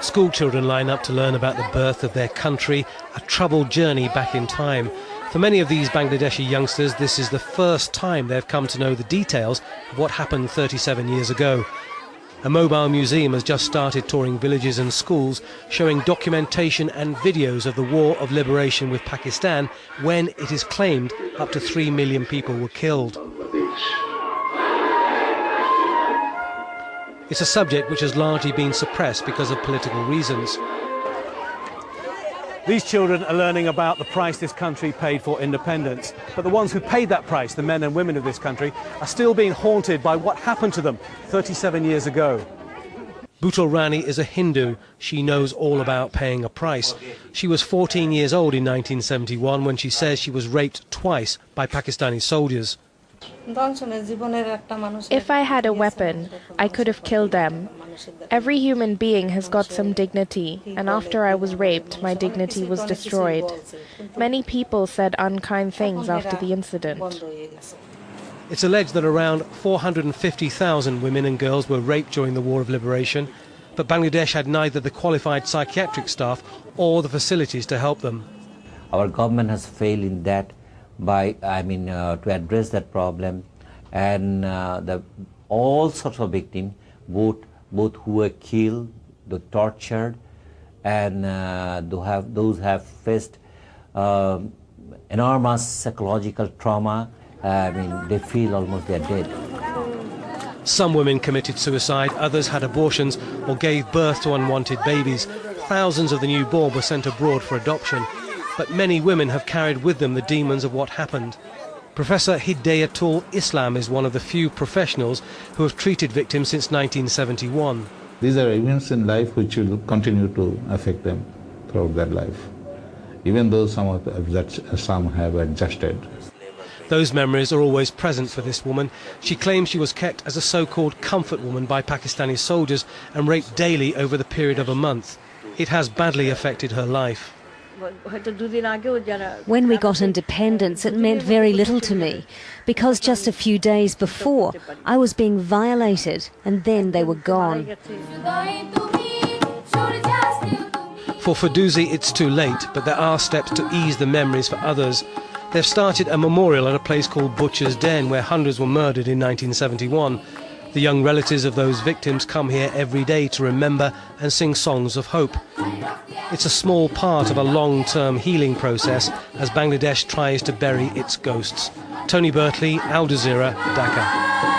School children line up to learn about the birth of their country, a troubled journey back in time. For many of these Bangladeshi youngsters, this is the first time they've come to know the details of what happened 37 years ago. A mobile museum has just started touring villages and schools, showing documentation and videos of the War of Liberation with Pakistan, when it is claimed up to 3 million people were killed. It's a subject which has largely been suppressed because of political reasons. These children are learning about the price this country paid for independence. But the ones who paid that price, the men and women of this country, are still being haunted by what happened to them 37 years ago. Bhutto Rani is a Hindu. She knows all about paying a price. She was 14 years old in 1971 when she says she was raped twice by Pakistani soldiers. If I had a weapon, I could have killed them. Every human being has got some dignity, and after I was raped, my dignity was destroyed. Many people said unkind things after the incident. It's alleged that around 450,000 women and girls were raped during the War of Liberation, but Bangladesh had neither the qualified psychiatric staff or the facilities to help them. Our government has failed in that to address that problem, and all sorts of victims, both who were killed, the tortured, and those have faced enormous psychological trauma. They feel almost they're dead. Some women committed suicide, others had abortions or gave birth to unwanted babies. Thousands of the newborn were sent abroad for adoption. But many women have carried with them the demons of what happened. Professor Hidayatul Islam is one of the few professionals who have treated victims since 1971. These are events in life which will continue to affect them throughout their life, even though some have adjusted. Those memories are always present for this woman. She claims she was kept as a so-called comfort woman by Pakistani soldiers and raped daily over the period of a month. It has badly affected her life. When we got independence, it meant very little to me, because just a few days before, I was being violated, and then they were gone. For Firdousi, it's too late, but there are steps to ease the memories for others. They've started a memorial at a place called Butcher's Den, where hundreds were murdered in 1971. The young relatives of those victims come here every day to remember and sing songs of hope. It's a small part of a long-term healing process as Bangladesh tries to bury its ghosts. Tony Bertley, Al Jazeera, Dhaka.